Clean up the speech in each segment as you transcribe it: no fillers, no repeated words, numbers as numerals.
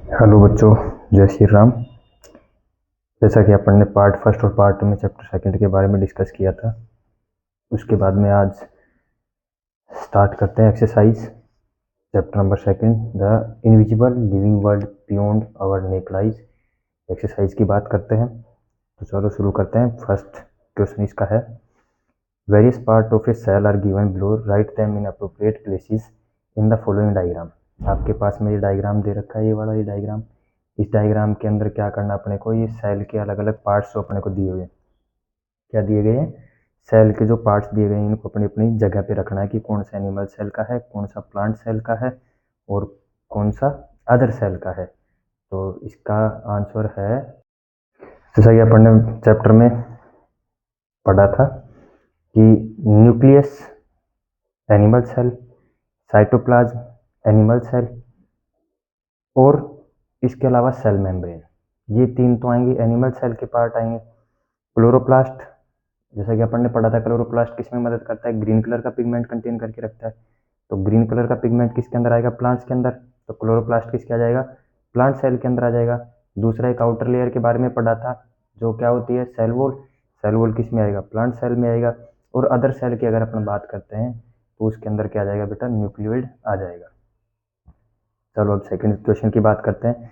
Hello बच्चों, जय श्री राम। जैसा कि अपन ने पार्ट फर्स्ट और पार्ट टू में चैप्टर सेकंड के बारे में डिस्कस किया था, उसके बाद में आज स्टार्ट करते हैं exercise chapter number second, the invisible living world beyond our naked eyes. Exercise की बात करते हैं, तो चलो शुरू करते हैं। फर्स्ट क्वेश्चन इसका है, various part of a cell are given below, write them in appropriate places in the following diagram. आपके पास में ये डायग्राम दे रखा है, ये वाला ये डायग्राम। इस डायग्राम के अंदर क्या करना अपने को, ये सेल के अलग अलग पार्ट्स अपने को दिए हुए हैं। क्या दिए गए हैं? सेल के जो पार्ट्स दिए गए हैं इनको अपनी अपनी जगह पे रखना है कि कौन सा एनिमल सेल का है, कौन सा प्लांट सेल का है और कौन सा अदर सेल का है। तो इसका आंसर है, जैसा कि अपन ने चैप्टर में पढ़ा था कि nucleus animal cell, cytoplasm animal cell और इसके अलावा सेल मेम्ब्रेन, ये तीन तो आएंगे, एनिमल सेल के पार्ट आएंगे। क्लोरोप्लास्ट, जैसा कि अपन ने पढ़ा था, क्लोरोप्लास्ट किस में मदद करता है? ग्रीन कलर का पिगमेंट कंटेन करके रखता है। तो ग्रीन कलर का पिगमेंट किसके अंदर आएगा? प्लांट्स के अंदर। तो क्लोरोप्लास्ट किसके आ जाएगा? प्लांट सेल के अंदर आ जाएगा। दूसरा एक आउटर लेयर के बारे में पढ़ा था, जो क्या होती है? Cell wall. सेल वॉल किस में आएगा? प्लांट सेल में आएगा। और अदर सेल की अगर अपन बात करते हैं तो उसके अंदर क्या आ जाएगा बेटा? न्यूक्लियोइड आ जाएगा। चलो अब सेकंड क्वेश्चन की बात करते हैं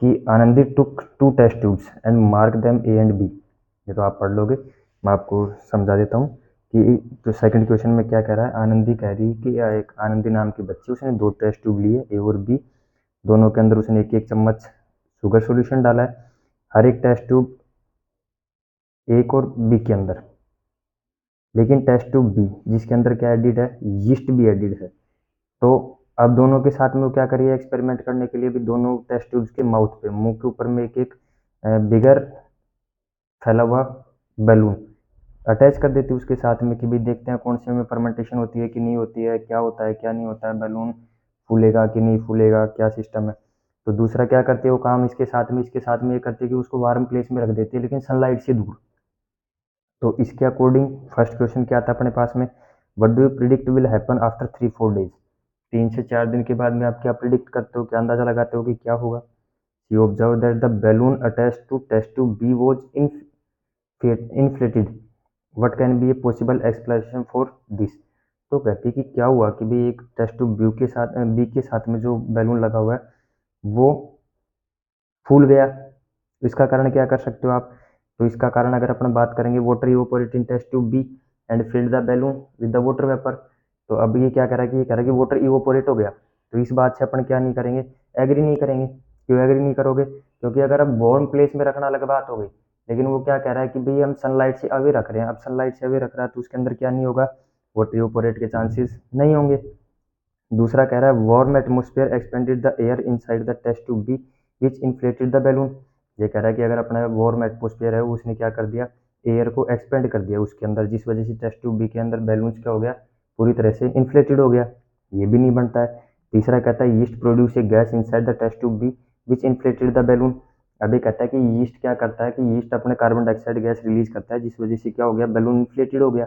कि Anandi took 2 test tubes and mark them A and B. ये तो आप पढ़ लोगे, मैं आपको समझा देता हूँ कि जो सेकंड क्वेश्चन में क्या कह रहा है। आनंदी कह रही है कि एक आनंदी नाम की बच्ची, उसने 2 टेस्ट ट्यूब लिए, ए और बी। दोनों के अंदर उसने एक एक चम्मच शुगर सॉल्यूशन डाला है। हर एक टेस्ट ट्यूब एक और बी के अंदर, लेकिन टेस्ट ट्यूब बी जिसके अंदर क्या एडिड है? यीस्ट भी एडिड है। तो अब दोनों के साथ में वो क्या करिए एक्सपेरिमेंट करने के लिए भी, दोनों टेस्ट ट्यूब्स के माउथ पे, मुंह के ऊपर में एक एक बिगर फैला हुआ बैलून अटैच कर देती है उसके साथ में कि भाई देखते हैं कौन से में फर्मेंटेशन होती है कि नहीं होती है, क्या होता है क्या नहीं होता है, बैलून फूलेगा कि नहीं फूलेगा, क्या सिस्टम है। तो दूसरा क्या करती है वो काम, इसके साथ में ये करती है कि उसको वार्म प्लेस में रख देती है, लेकिन सनलाइट से दूर। तो इसके अकॉर्डिंग फर्स्ट क्वेश्चन क्या आता है अपने पास में, what do you predict will happen after 3-4 days. 3 से 4 दिन के बाद में आप क्या प्रिडिक्ट करते हो, क्या अंदाजा लगाते हो कि क्या होगा? You observe that the balloon attach to test tube B was inflated, what can be a possible explanation for this। तो कहती है कि क्या हुआ कि भाई एक टेस्ट ट्यूब बी के साथ में जो बैलून लगा हुआ है वो फूल गया। इसका कारण क्या कर सकते हो आप? तो इसका कारण अगर अपन बात करेंगे, water evaporate in test tube B and filled the balloon with the water vapour. तो अब ये क्या कह रहा है कि ये कह रहा है कि वाटर इवोपोरेट हो गया। तो इस बात से अपन क्या नहीं करेंगे? एग्री नहीं करेंगे। क्यों एग्री नहीं करोगे? क्योंकि अगर अब वार्म प्लेस में रखना अलग बात हो गई, लेकिन वो क्या कह रहा है कि भाई हम सनलाइट से अवे रख रहे हैं। अब सनलाइट से अवे रख रहा है तो उसके अंदर क्या नहीं होगा? वाटर इवोपोरेट के चांसेस नहीं होंगे। दूसरा कह रहा है warm atmosphere expanded the air inside the test tube B which inflated the balloon. ये कह रहा है कि अगर अपना वार्म एटमोस्फेयर है उसने क्या कर दिया? एयर को एक्सपेंड कर दिया उसके अंदर, जिस वजह से टेस्ट ट्यूब बी के अंदर बैलून्स क्या हो गया? पूरी तरह से इन्फ्लेटेड हो गया। ये भी नहीं बनता है। तीसरा कहता है yeast produce a gas inside the test tube B which inflated the balloon. अभी कहता है कि यीस्ट क्या करता है कि यीस्ट अपने कार्बन डाइऑक्साइड गैस रिलीज करता है, जिस वजह से क्या हो गया? बैलून इन्फ्लेटेड हो गया।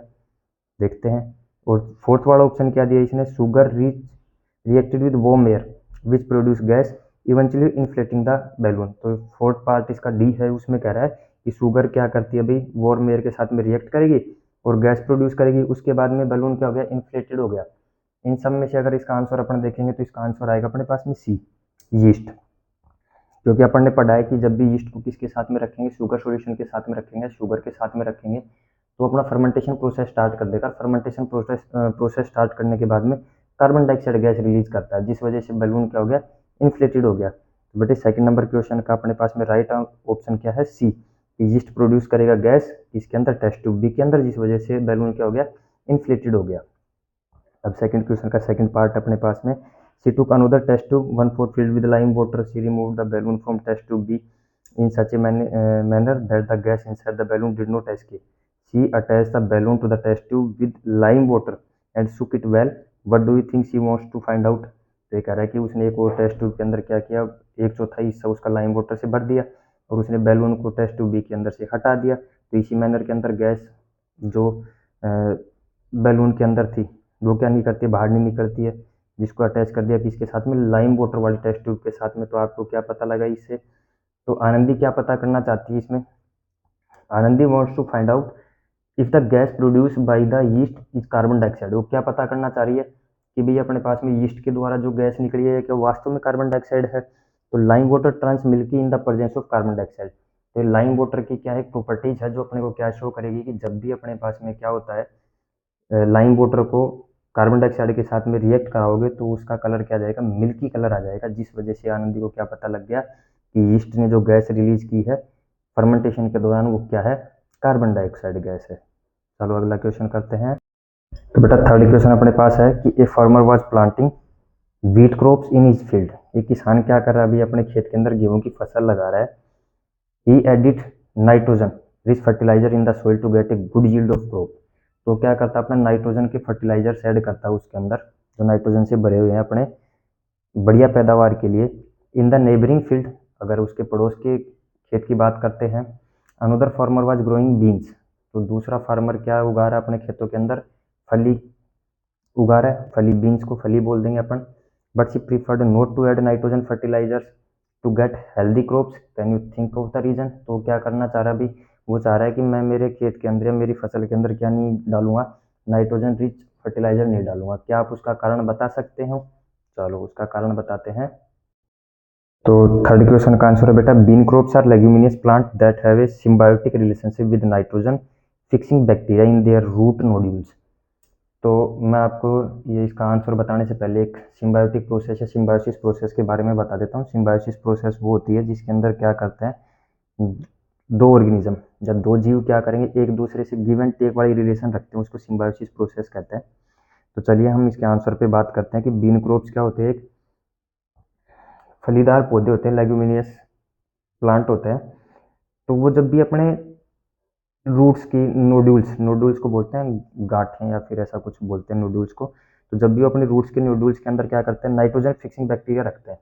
देखते हैं। और फोर्थ वाला ऑप्शन क्या दिया इसने, sugar rich reacted with warm air which produce gas eventually inflating the balloon. तो फोर्थ पार्ट इसका डी है, उसमें कह रहा है कि शुगर क्या करती है भाई? वार्म एयर के साथ में रिएक्ट करेगी और गैस प्रोड्यूस करेगी, उसके बाद में बैलून क्या हो गया? इन्फ्लेटेड हो गया। इन सब में से अगर इसका आंसर अपन देखेंगे तो इसका आंसर आएगा अपने पास में सी, यीस्ट। क्योंकि अपन ने पढ़ा है कि जब भी यीस्ट को किसके साथ में रखेंगे? शुगर सॉल्यूशन के साथ में रखेंगे, शुगर के साथ में रखेंगे तो अपना फर्मेंटेशन प्रोसेस स्टार्ट कर देगा। फर्मेंटेशन प्रोसेस स्टार्ट करने के बाद में कार्बन डाइऑक्साइड गैस रिलीज करता है, जिस वजह से बैलून क्या हो गया? इन्फ्लेटेड हो गया। तो बेटे सेकंड नंबर क्वेश्चन का अपने पास में राइट ऑप्शन क्या है? सी, यीस्ट प्रोड्यूस करेगा गैस इसके अंदर, टेस्ट ट्यूब बी के अंदर, जिस वजह से बैलून क्या हो गया? इन्फ्लेटेड हो गया। अब सेकंड क्वेश्चन का सेकंड पार्ट अपने पास में, she took another test tube 1/4 filled with lime water, she removed the balloon from test tube B in such a manner that the gas inside the balloon did not escape. She attached the balloon to the test tube with lime water and shook it well. What do you think she wants to find out? तो ये कह रहा है कि उसने एक और test tube के अंदर क्या किया, 1/4 हिस्सा उसका लाइम वाटर से भर दिया और उसने बैलून को टेस्ट ट्यूब बी के अंदर से हटा दिया। तो इसी मैनर के अंदर गैस जो बैलून के अंदर थी वो क्या नहीं करती? बाहर नहीं निकलती है। जिसको अटैच कर दिया किसके साथ में, लाइम वाटर वाली टेस्ट ट्यूब के साथ में। तो आपको क्या पता लगा इससे, तो आनंदी क्या पता करना चाहती है इसमें, Anandi wants to find out if the gas produce by the yeast is carbon dioxide. वो क्या पता करना चाह रही है कि भैया अपने पास में यीस्ट के द्वारा जो गैस निकली है क्या वास्तव में कार्बन डाइऑक्साइड है। तो lime water turns milky in the presence of carbon dioxide. तो लाइम वाटर की क्या एक प्रॉपर्टीज है जो अपने को क्या शो करेगी कि जब भी अपने पास में क्या होता है लाइम वाटर को कार्बन डाइऑक्साइड के साथ में रिएक्ट कराओगे तो उसका कलर क्या आ जाएगा, मिल्की कलर आ जाएगा। जिस वजह से आनंदी को क्या पता लग गया कि यीस्ट ने जो गैस रिलीज की है फर्मेंटेशन के दौरान वो क्या है, कार्बन डाइऑक्साइड गैस है। चलो अगला क्वेश्चन करते हैं। तो बेटा थर्ड क्वेश्चन अपने पास है कि a farmer was planting wheat crops in his field. एक किसान क्या कर रहा है, अभी अपने खेत के अंदर गेहूं की फसल लगा रहा है। He added nitrogen rich fertiliser in the soil to get a good yield of crop. तो क्या करता है, अपना नाइट्रोजन के फर्टिलाइजर ऐड करता है उसके अंदर जो नाइट्रोजन से भरे हुए हैं अपने बढ़िया पैदावार के लिए। इन द नेबरिंग फील्ड, अगर उसके पड़ोस के खेत की बात करते हैं, another farmer was growing beans. तो दूसरा फार्मर क्या उगा रहा है अपने खेतों के अंदर, फली उगा रहा है, फली बीन्स को फली बोल देंगे अपन। But she preferred not to add nitrogen fertilisers to get healthy crops. Can you think of the reason. तो क्या करना चाह रहा है, अभी वो चाह रहा है कि मैं मेरे खेत के अंदर या मेरी फसल के अंदर क्या नहीं डालूंगा, नाइट्रोजन रिच फर्टिलाइजर नहीं डालूंगा। क्या आप उसका कारण बता सकते हो। चलो उसका कारण बताते हैं। तो थर्ड क्वेश्चन का आंसर है बेटा, bean crops are leguminous plant that have a symbiotic relationship with nitrogen fixing bacteria in their root nodules. तो मैं आपको ये इसका आंसर बताने से पहले एक सिम्बायोटिक प्रोसेस या सिम्बायोसिस प्रोसेस के बारे में बता देता हूँ। सिम्बायोसिस प्रोसेस वो होती है जिसके अंदर क्या करते हैं, दो ऑर्गेनिज्म जब दो जीव क्या करेंगे एक दूसरे से गिव एंड टेक वाली रिलेशन रखते हैं, उसको सिम्बायोसिस प्रोसेस कहते हैं। तो चलिए हम इसके आंसर पे बात करते हैं कि बीन क्रॉप्स क्या होते हैं, एक फलीदार पौधे होते हैं, लेग्यूमिनियस प्लांट होते हैं। तो वो जब भी अपने रूट्स की नोड्यूल्स को बोलते हैं गांठें या फिर ऐसा कुछ बोलते हैं नोड्यूल्स को। तो जब भी वो अपने रूट्स के नोड्यूल्स के अंदर क्या करते हैं, नाइट्रोजन फिक्सिंग बैक्टीरिया रखते हैं।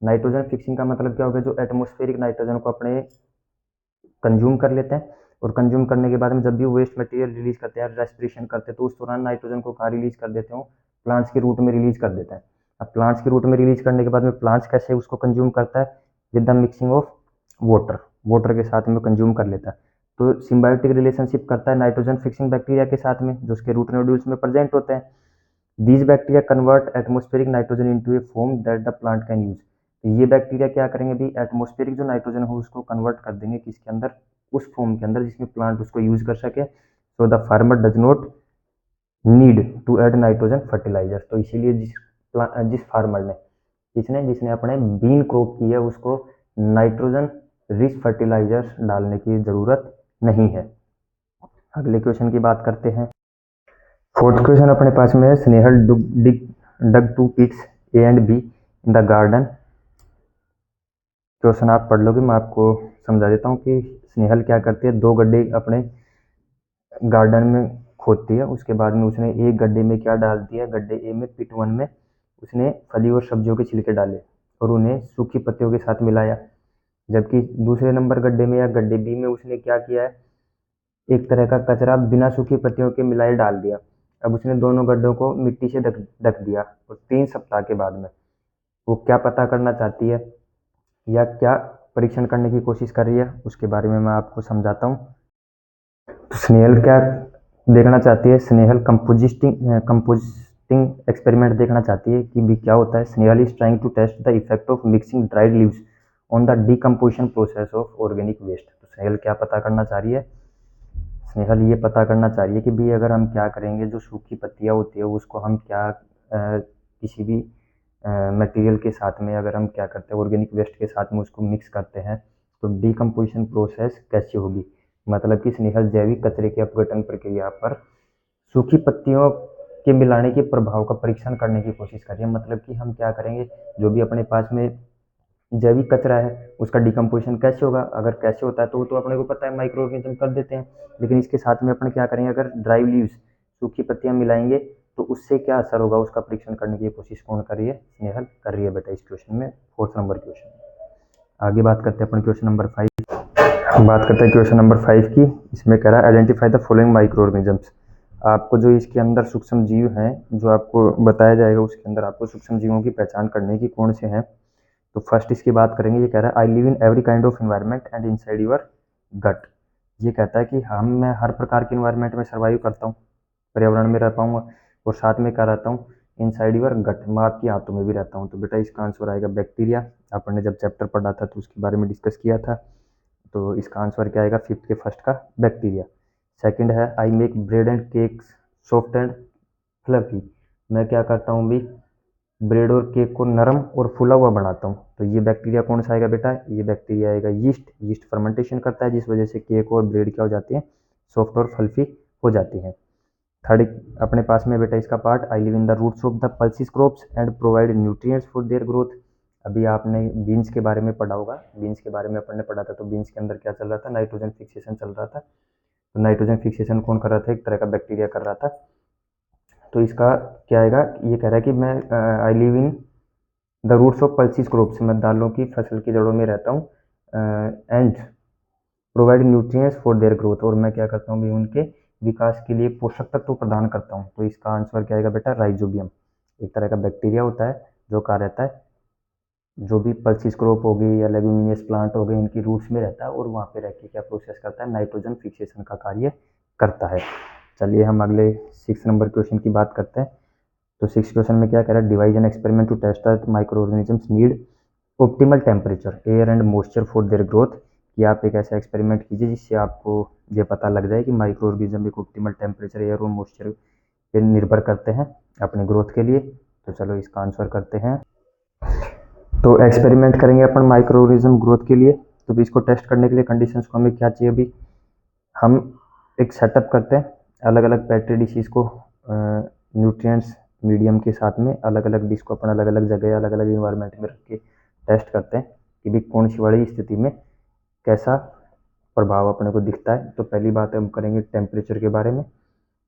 नाइट्रोजन फिक्सिंग का मतलब क्या होगा, जो एटमॉस्फेरिक नाइट्रोजन को अपने कंज्यूम कर लेते हैं और कंज्यूम करने के बाद में जब भी वेस्ट मटेरियल रिलीज करते हैं, रेस्पिरेशन करते हैं, तो उस दौरान नाइट्रोजन को कहाँ रिलीज कर देते हो, प्लांट्स के रूट में रिलीज कर देते हैं। अब प्लांट्स के रूट में रिलीज करने के बाद में प्लांट्स कैसे उसको कंज्यूम करता है, with the mixing of water के साथ में कंज्यूम कर लेता है। तो सिम्बायोटिक रिलेशनशिप करता है नाइट्रोजन फिक्सिंग बैक्टीरिया के साथ में जो उसके रूट नोड्यूल्स में प्रेजेंट होते हैं। These bacteria convert atmospheric nitrogen into A form that the plant can use. तो ये बैक्टीरिया क्या करेंगे भी, एटमॉस्फेरिक जो नाइट्रोजन हो उसको कन्वर्ट कर देंगे किसके अंदर, उस फॉर्म के अंदर जिसमें प्लांट उसको यूज कर सके। So the farmer does not need to add nitrogen fertiliser. तो इसीलिए जिस फार्मर ने जिसने अपने बीन क्रॉप की है उसको नाइट्रोजन रिच फर्टिलाइजर डालने की जरूरत नहीं है। अगले क्वेश्चन की बात करते हैं। फोर्थ क्वेश्चन अपने पास में है, Snehal dug two pits A and B in the garden. Question आप पढ़ लोगे, मैं आपको समझा देता हूँ कि स्नेहल क्या करती है, दो गड्ढे अपने गार्डन में खोदती है। उसके बाद में उसने एक गड्ढे में क्या डाल दिया, गड्ढे ए में पिट 1 में उसने फली और सब्जियों के छिलके डाले और उन्हें सूखी पत्तियों के साथ मिलाया। जबकि दूसरे नंबर गड्ढे में या गड्ढे बी में उसने क्या किया है, एक तरह का कचरा बिना सूखी पत्तियों के मिलाए डाल दिया। अब उसने दोनों गड्ढों को मिट्टी से ढक दिया और 3 सप्ताह के बाद में वो क्या पता करना चाहती है या क्या परीक्षण करने की कोशिश कर रही है उसके बारे में मैं आपको समझाता हूँ। तो स्नेहल क्या देखना चाहती है, स्नेहल कंपोजिटिंग एक्सपेरिमेंट देखना चाहती है कि भी क्या होता है। Snehal is trying to test the effect of mixing dried leaves on the decomposition process of organic waste. तो स्नेहल क्या पता करना चाह रही है, स्नेहल ये पता करना चाह रही है कि भी अगर हम क्या करेंगे, जो सूखी पत्तियाँ होती है उसको हम क्या किसी भी मटेरियल के साथ में अगर हम क्या करते हैं ऑर्गेनिक वेस्ट के साथ में उसको मिक्स करते हैं तो डिकम्पोजिशन प्रोसेस कैसी होगी। मतलब कि स्नेहल जैविक कचरे के अपघटन प्रक्रिया पर सूखी पत्तियों के मिलाने के प्रभाव का परीक्षण करने की कोशिश कर रही है। मतलब कि हम क्या करेंगे, जो भी अपने पास में जैविक कचरा है उसका डिकम्पोजिशन कैसे होगा, अगर कैसे होता है तो वो तो अपने को पता है, माइक्रो ऑर्गेनिज्म कर देते हैं। लेकिन इसके साथ में अपन क्या करेंगे, अगर ड्राई लीव्स सूखी पत्तियां मिलाएंगे तो उससे क्या असर होगा उसका परीक्षण करने की कोशिश कौन कर रही है, स्नेहल कर रही है बेटा इस क्वेश्चन में, 4th नंबर क्वेश्चन। आगे बात करते हैं अपन क्वेश्चन नंबर 5। बात करते हैं क्वेश्चन नंबर 5 की। इसमें कह रहा है identify the following micro organisms. आपको जो इसके अंदर सूक्ष्म जीव हैं जो आपको बताया जाएगा, उसके अंदर आपको सूक्ष्म जीवों की पहचान करने की कौन से हैं। तो फर्स्ट इसकी बात करेंगे। ये कह रहा है I live in every kind of environment and inside your gut. ये कहता है कि मैं हर प्रकार के इन्वायरमेंट में सर्वाइव करता हूँ, पर्यावरण में रह पाऊंगा, और साथ में क्या रहता हूँ, इनसाइड योर गट, मैं आपकी आंतों में भी रहता हूँ। तो बेटा इसका आंसर आएगा बैक्टीरिया। अपन ने जब चैप्टर पढ़ा था तो उसके बारे में डिस्कस किया था। तो इसका आंसर क्या आएगा, फिफ्थ के फर्स्ट का बैक्टीरिया। सेकंड है I make bread and cakes soft and fluffy. मैं क्या करता हूँ भी, ब्रेड और केक को नरम और फूला हुआ बनाता हूँ। तो ये बैक्टीरिया कौन सा आएगा बेटा, ये बैक्टीरिया आएगा यीस्ट। यीस्ट फर्मेंटेशन करता है जिस वजह से केक और ब्रेड क्या हो जाती है, सॉफ्ट और फल्फी हो जाती हैं। थर्ड अपने पास में बेटा इसका part, I live in the roots of the pulses crops and provide nutrients for their growth. अभी आपने बीन्स के बारे में पढ़ा होगा, बीन्स के बारे में अपन ने पढ़ा था। तो बीन्स के अंदर क्या चल रहा था, नाइट्रोजन फिक्सेशन चल रहा था। तो नाइट्रोजन फिक्सेशन कौन कर रहा था, एक तरह का बैक्टीरिया कर रहा था। तो इसका क्या आएगा, ये कह रहा है कि मैं I live in the roots of pulses crops, मैं दालों की फसल की जड़ों में रहता हूँ, and provide nutrients for their growth, और मैं क्या करता हूँ भी उनके विकास के लिए पोषक तत्व प्रदान करता हूँ। तो इसका आंसर क्या आएगा बेटा, राइजोबियम। एक तरह का बैक्टीरिया होता है जो क्या रहता है, जो भी पल्सिस क्रॉप हो गई या लेग्यूमिनियस प्लांट हो गए, इनकी रूट्स में रहता है और वहाँ पे रह के क्या प्रोसेस करता है, नाइट्रोजन फिक्सेशन का कार्य करता है। चलिए हम अगले 6 नंबर क्वेश्चन की बात करते हैं। तो 6 क्वेश्चन में क्या कह रहा है, devise an experiment to test that micro organisms need optimal temperature air and moisture for their growth. कि आप एक ऐसा एक्सपेरिमेंट कीजिए जिससे आपको ये पता लग जाए कि माइक्रो ऑर्गेनिज्म एक ऑप्टिमल टेम्परेचर एयर और मॉइस्चर पे निर्भर करते हैं अपने ग्रोथ के लिए। तो चलो इसका आंसर करते हैं। तो एक्सपेरिमेंट करेंगे अपन माइक्रो ऑर्गेनिज्म ग्रोथ के लिए। तो भी इसको टेस्ट करने के लिए कंडीशंस को हमें क्या चाहिए, अभी हम एक सेटअप करते हैं, अलग अलग पेट्री डिशेज को न्यूट्रिएंट्स मीडियम के साथ में अलग अलग डिश को अपन अलग अलग जगह अलग अलग इन्वायरमेंट में रख के टेस्ट करते हैं कि भी कौन सी वाली स्थिति में कैसा प्रभाव अपने को दिखता है। तो पहली बात हम करेंगे टेम्परेचर के बारे में।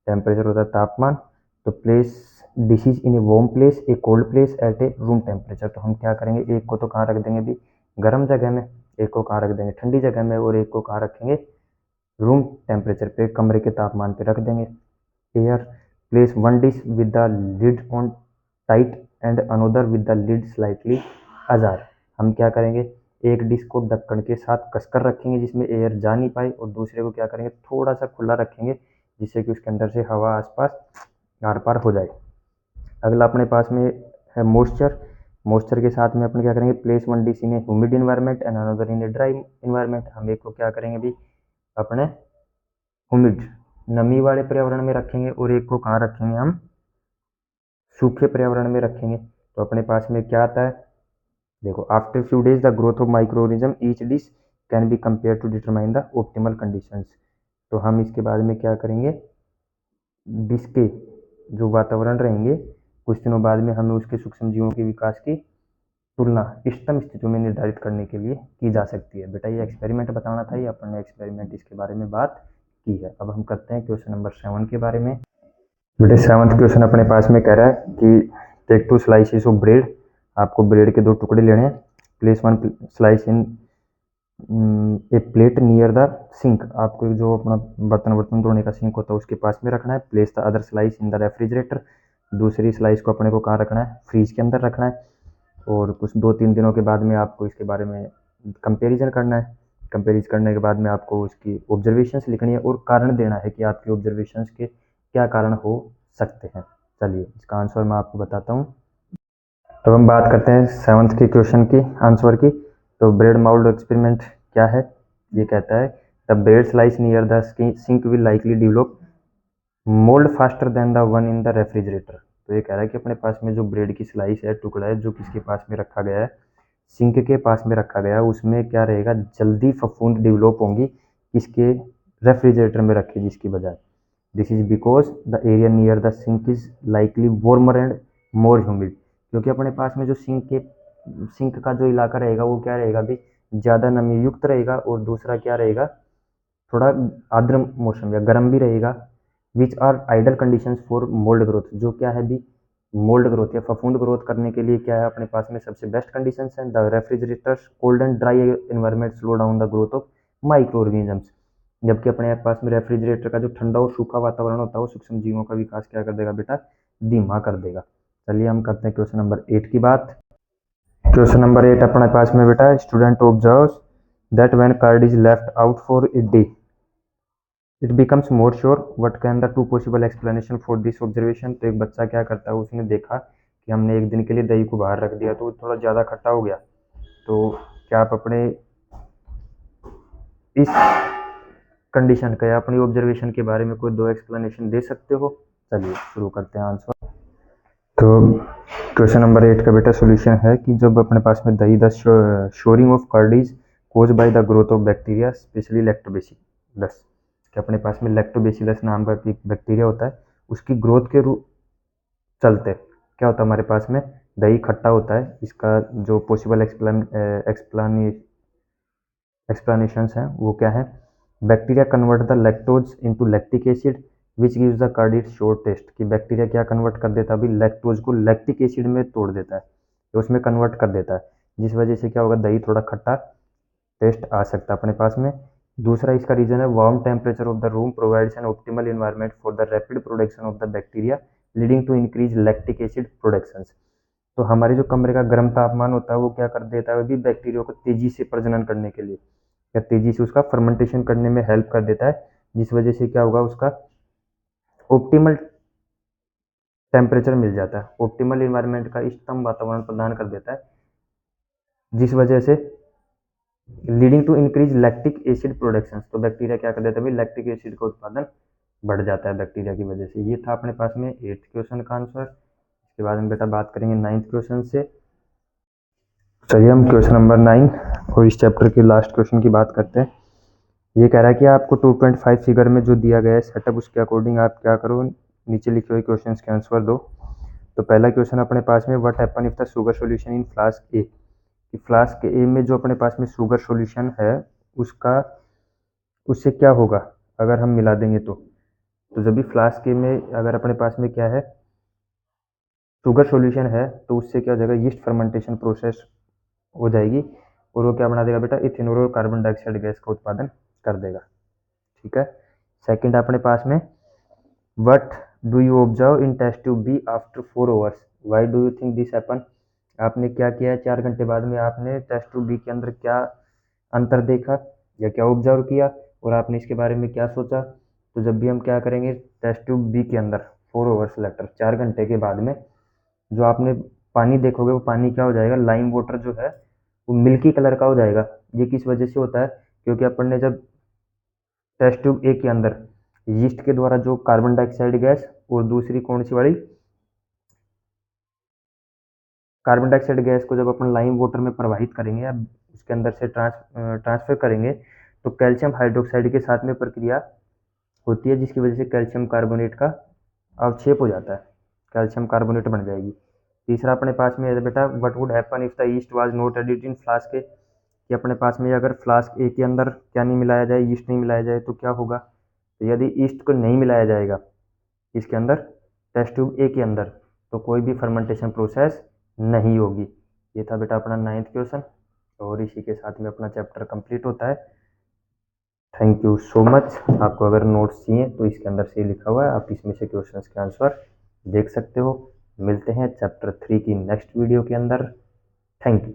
टेम्परेचर होता है तापमान। तो place dishes in a warm place, a cold place, at a room temperature. तो हम क्या करेंगे, एक को तो कहाँ रख देंगे भी, गर्म जगह में, एक को कहाँ रख देंगे, ठंडी जगह में, और एक को कहाँ रखेंगे, रूम टेम्परेचर पे, कमरे के तापमान पे रख देंगे। Air, place one dish with the lid on tight and another with the lid slightly ajar. हम क्या करेंगे, एक डिश को ढक्कन के साथ कसकर रखेंगे जिसमें एयर जा नहीं पाए, और दूसरे को क्या करेंगे, थोड़ा सा खुला रखेंगे जिससे कि उसके अंदर से हवा आसपास आर पार हो जाए। अगला अपने पास में है मॉइस्चर। मॉइस्चर के साथ में अपन क्या करेंगे, place one dish in A humid environment and another in a dry environment. हम एक को क्या करेंगे भी, अपने ह्यूमिड नमी वाले पर्यावरण में रखेंगे, और एक को कहाँ रखेंगे, हम सूखे पर्यावरण में रखेंगे। तो अपने पास में क्या आता है, देखो, after few days the growth of micro organism each dish can be compare to determine the optimal conditions. तो हम इसके बाद में क्या करेंगे, डिश के जो वातावरण रहेंगे कुछ दिनों बाद में हमें उसके सूक्ष्म जीवों के विकास की तुलना इष्टतम स्थितियों में निर्धारित करने के लिए की जा सकती है। बेटा ये एक्सपेरिमेंट बताना था, ये अपन ने एक्सपेरिमेंट इसके बारे में बात की है। अब हम करते हैं क्वेश्चन नंबर 7 के बारे में। बेटे 7th क्वेश्चन अपने पास में कह रहा है कि टेक 2 स्लाइसेस ऑफ ब्रेड। आपको ब्रेड के 2 टुकड़े लेने हैं। Place 1 slice in a plate near the sink. आपको जो अपना बर्तन धोने का सिंक होता है उसके पास में रखना है। Place the other slice in the refrigerator. दूसरी स्लाइस को अपने को कहाँ रखना है, फ्रीज के अंदर रखना है। और कुछ 2-3 दिनों के बाद में आपको इसके बारे में कंपेरिजन करना है। कंपेरिज करने के बाद में आपको उसकी ऑब्जर्वेशंस लिखनी है और कारण देना है कि आपकी ऑब्जर्वेशंस के क्या कारण हो सकते हैं। चलिए इसका आंसर मैं आपको बताता हूँ। तो हम बात करते हैं 7th के क्वेश्चन की आंसर की। तो ब्रेड माउल्ड एक्सपेरिमेंट क्या है, ये कहता है the bread slice near the sink will likely develop mould faster than the one in the refrigerator. तो ये कह रहा है कि अपने पास में जो ब्रेड की स्लाइस है, टुकड़ा है, जो किसके पास में रखा गया है, सिंक के पास में रखा गया है, उसमें क्या रहेगा, जल्दी फफूंद डेवलप होंगी किसके, रेफ्रिजरेटर में रखे जिसकी बजाय। This is because the area near the sink is likely warmer and more humid. क्योंकि अपने पास में जो सिंक का जो इलाका रहेगा वो क्या रहेगा भी, ज़्यादा नमी युक्त रहेगा, और दूसरा क्या रहेगा, थोड़ा आर्द्र मौसम या गर्म भी रहेगा। Which are ideal conditions for mould growth. जो क्या है भी, मोल्ड ग्रोथ या फफूंद ग्रोथ करने के लिए क्या है अपने पास में सबसे बेस्ट कंडीशंस हैं। The refrigerators cold and dry environment slow down the growth of micro organisms. जबकि अपने पास में रेफ्रिजरेटर का जो ठंडा और सूखा वातावरण होता है वो सूक्ष्म जीवों का विकास क्या कर देगा बेटा, धीमा कर देगा। चलिए हम करते हैं क्वेश्चन नंबर 8 की बात। क्वेश्चन नंबर 8 अपने पास में बेटा, student observes that when card is left out for a day it becomes more sure, what can the two possible explanation for this observation. तो एक बच्चा क्या करता है, उसने देखा कि हमने एक दिन के लिए दही को बाहर रख दिया तो थोड़ा ज़्यादा खट्टा हो गया। तो क्या आप अपने इस कंडीशन का या अपनी ऑब्जर्वेशन के बारे में कोई दो एक्सप्लेनेशन दे सकते हो? चलिए शुरू करते हैं आंसर। तो क्वेश्चन नंबर 8 का बेटा सोल्यूशन है कि जब अपने पास में दही, the souring of curd is cause by the growth of bacteria specially lactobacillus, कि अपने पास में लैक्टोबैसिलस नाम का एक बैक्टीरिया होता है, उसकी ग्रोथ के चलते क्या होता है, हमारे पास में दही खट्टा होता है। इसका जो पॉसिबल एक्सप्लेनेशंस हैं वो क्या है, bacteria convert the lactose into lactic acid which gives the curd its sour taste, कि बैक्टीरिया क्या कन्वर्ट कर देता है, अभी लैक्टोज को लैक्टिक एसिड में तोड़ देता है, तो उसमें कन्वर्ट कर देता है, जिस वजह से क्या होगा, दही थोड़ा खट्टा टेस्ट आ सकता है अपने पास में। दूसरा इसका रीजन है warm temperature of the room provides an optimal environment for the rapid production of the bacteria leading to increase lactic acid production. तो हमारे जो कमरे का गर्म तापमान होता है वो क्या कर देता है, अभी बैक्टीरिया को तेजी से प्रजनन करने के लिए या तेजी से उसका फर्मेंटेशन करने में हेल्प कर देता है, जिस वजह से क्या होगा, उसका ऑप्टिमल टेम्परेचर मिल जाता है, ऑप्टिमल इन्वायरमेंट का इष्टतम वातावरण प्रदान कर देता है, जिस वजह से leading to increase lactic acid production. तो बैक्टीरिया क्या कर देता है, लैक्टिक एसिड का उत्पादन बढ़ जाता है बैक्टीरिया की वजह से। ये था अपने पास में 8th क्वेश्चन का आंसर। इसके बाद हम बेटा बात करेंगे 9th क्वेश्चन से। चलिए हम क्वेश्चन नंबर 9 और इस चैप्टर के लास्ट क्वेश्चन की बात करते हैं। ये कह रहा है कि आपको 2.5 फिगर में जो दिया गया है सेटअप, उसके अकॉर्डिंग आप क्या करो, नीचे लिखे हुए क्वेश्चन के आंसर दो। तो पहला क्वेश्चन अपने पास में, what happen if the sugar solution in flask A, कि फ्लास्क ए में जो अपने पास में शुगर सॉल्यूशन है उसका, उससे क्या होगा अगर हम मिला देंगे तो जब भी फ्लास्क ए में अगर अपने पास में क्या है, शुगर सॉल्यूशन है, तो उससे क्या हो जाएगा, यीस्ट फर्मेंटेशन प्रोसेस हो जाएगी और वो क्या बना देगा बेटा, इथेनॉल और कार्बन डाइऑक्साइड गैस का उत्पादन कर देगा। ठीक है। सेकंड अपने पास में, what do you observe in test tube B after 4 hours, why do you think this happen. आपने क्या किया है 4 घंटे बाद में, आपने टेस्ट ट्यूब बी के अंदर क्या अंतर देखा या क्या ऑब्जर्व किया और आपने इसके बारे में क्या सोचा। तो जब भी हम क्या करेंगे, टेस्ट ट्यूब बी के अंदर 4 आवर्स लेटर, 4 घंटे के बाद में जो आपने पानी देखोगे वो पानी क्या हो जाएगा, लाइम वाटर जो है वो मिल्की कलर का हो जाएगा। ये किस वजह से होता है, क्योंकि अपन ने जब टेस्ट ट्यूब ए के अंदर यीस्ट के द्वारा जो कार्बन डाइऑक्साइड गैस और दूसरी कौन सी वाली, कार्बन डाइऑक्साइड गैस को जब अपन लाइम वाटर में प्रवाहित करेंगे या उसके अंदर से ट्रांसफर करेंगे, तो कैल्शियम हाइड्रोक्साइड के साथ में प्रक्रिया होती है, जिसकी वजह से कैल्शियम कार्बोनेट का अवक्षेप हो जाता है, कैल्शियम कार्बोनेट बन जाएगी। तीसरा अपने पास में है बेटा, what would happen if the yeast was not added in flask A, कि अपने पास में अगर फ्लास्क ए के अंदर क्या नहीं मिलाया जाए, ईस्ट नहीं मिलाया जाए तो क्या होगा। तो यदि ईस्ट को नहीं मिलाया जाएगा इसके अंदर, टेस्ट ट्यूब ए के अंदर, तो कोई भी फर्मेंटेशन प्रोसेस नहीं होगी। ये था बेटा अपना 9th क्वेश्चन और इसी के साथ में अपना चैप्टर कंप्लीट होता है। Thank you so much. आपको अगर नोट्स चाहिए तो इसके अंदर से लिखा हुआ है, आप इसमें से क्वेश्चंस के आंसर देख सकते हो। मिलते हैं चैप्टर 3 की नेक्स्ट वीडियो के अंदर। Thank you.